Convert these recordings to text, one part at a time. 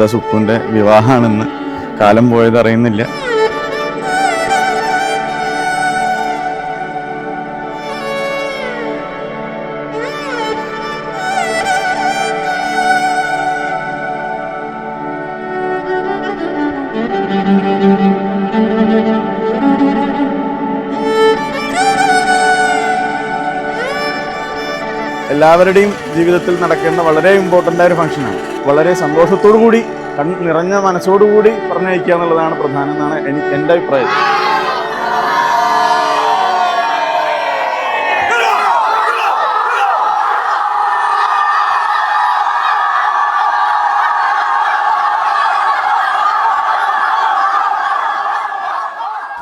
അതാ സുക്കുവിൻ്റെ വിവാഹമാണെന്ന്. കാലം പോയത് അറിയുന്നില്ല. എല്ലാവരുടെയും ജീവിതത്തിൽ നടക്കേണ്ട വളരെ ഇമ്പോർട്ടൻ്റ് ആയ ഒരു ഫംഗ്ഷനാണ്. വളരെ സന്തോഷത്തോടു കൂടി നിറഞ്ഞ മനസ്സോടുകൂടി പറഞ്ഞയക്കുക എന്നുള്ളതാണ് പ്രധാനം എന്നാണ് എൻ്റെ അഭിപ്രായം.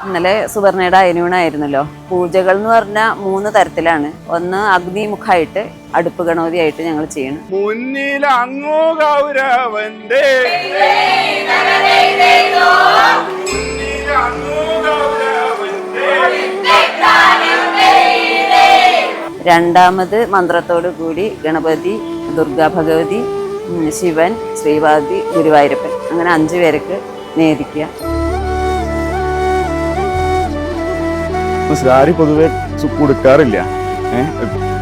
ഇന്നലെ സുവർണയുടെ അയനൂണായിരുന്നല്ലോ. പൂജകൾ എന്ന് പറഞ്ഞാൽ 3 തരത്തിലാണ്. ഒന്ന് അഗ്നിമുഖമായിട്ട്, അടുപ്പ് ഗണപതിയായിട്ട് ഞങ്ങൾ ചെയ്യണം. മുന്നിൽ അങ്ങോ ഗൗരവന്റെ രണ്ടാമത് മന്ത്രത്തോടു കൂടി ഗണപതി, ദുർഗാ ഭഗവതി, ശിവൻ, ശ്രീപാർവതി, ഗുരുവായൂരപ്പൻ, അങ്ങനെ 5 പേർക്ക് നേദിക്കുക. സാരി പൊതുവെ സുക്കു എടുക്കാറില്ല.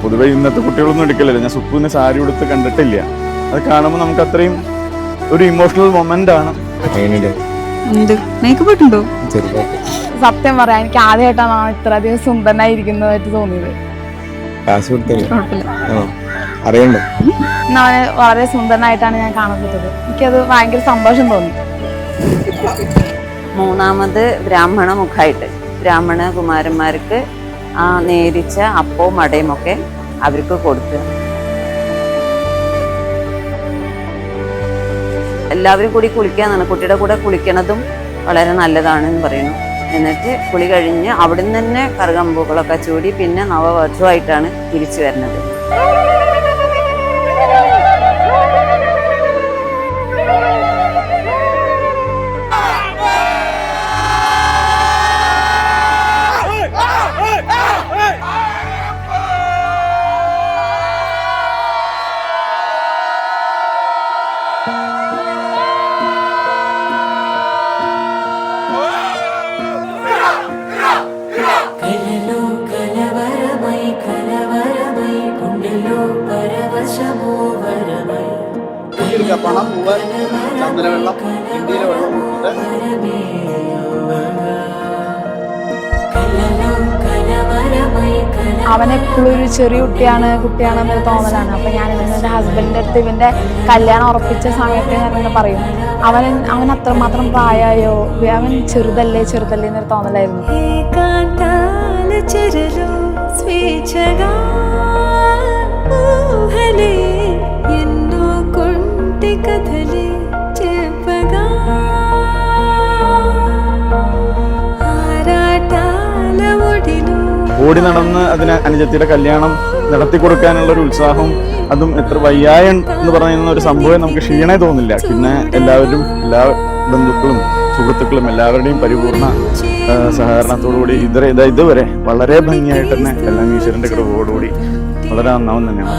പൊതുവെ ഇന്നത്തെ കുട്ടികളൊന്നും എടുക്കില്ലല്ലോ. ഞാൻ സുക്കുവിന് സാരി ഉടുത്ത് കണ്ടിട്ടില്ല. അത് കാണുമ്പോൾ നമുക്ക് അത്രയും ഒരു ഇമോഷണൽ മൊമെന്റ് ആണ്. സത്യം പറയാം, എനിക്ക് ആദ്യമായിട്ടാണ് ഇത്രയധികം സുന്ദരനായിരിക്കുന്നതായിട്ട് തോന്നിയത്. അവനെ വളരെ സുന്ദരനായിട്ടാണ് ഞാൻ കാണാൻ പറ്റത്. എനിക്കത് ഭയങ്കര സന്തോഷം തോന്നി. മൂന്നാമത് ബ്രാഹ്മണ മുഖമായിട്ട്, ബ്രാഹ്മണ കുമാരന്മാർക്ക് ആ നേരിച്ച അപ്പവും അടയും ഒക്കെ അവർക്ക് കൊടുക്കുക. എല്ലാവരും കൂടി കുളിക്കാന്നാണ്. കുട്ടിയുടെ കൂടെ കുളിക്കണതും വളരെ നല്ലതാണെന്ന് പറയുന്നു. എന്നിട്ട് കുളി കഴിഞ്ഞ് അവിടുന്ന് തന്നെ കറുകമ്പൂക്കളൊക്കെ ചൂടി പിന്നെ നവവധുവായിട്ടാണ് തിരിച്ചു വരുന്നത്. പണം, പൂവൻ, ചന്ദനവെള്ളം, ഇന്ത്യയിലെ വെള്ളം അവനെപ്പോഴും ഒരു ചെറിയ കുട്ടിയാണെന്നൊരു തോന്നലാണ്. അപ്പൊ ഞാൻ എൻ്റെ ഹസ്ബൻഡിൻ്റെ അടുത്ത് ഇവന്റെ കല്യാണം ഉറപ്പിച്ച സമയത്ത് ഞാനിങ്ങനെ പറയും, അവൻ അത്രമാത്രം പ്രായമായോ, അവൻ ചെറുതല്ലേ എന്നൊരു തോന്നലായിരുന്നു. ഓടി നടന്ന് അതിന് അനുജത്തിയുടെ കല്യാണം നടത്തി കൊടുക്കാനുള്ള ഒരു ഉത്സാഹം, അതും എത്ര വയ്യായം എന്ന് പറയുന്ന ഒരു സംഭവം നമുക്ക് ക്ഷീണേ തോന്നില്ല. പിന്നെ എല്ലാവരും, എല്ലാ ബന്ധുക്കളും സുഹൃത്തുക്കളും എല്ലാവരുടെയും പരിപൂർണ സഹകരണത്തോടുകൂടി ഇതുവരെ വളരെ ഭംഗിയായിട്ട് തന്നെ എല്ലാം ഈശ്വരന്റെ കൃപയോടുകൂടി വളരെ നന്നാവും തന്നെയാണ്.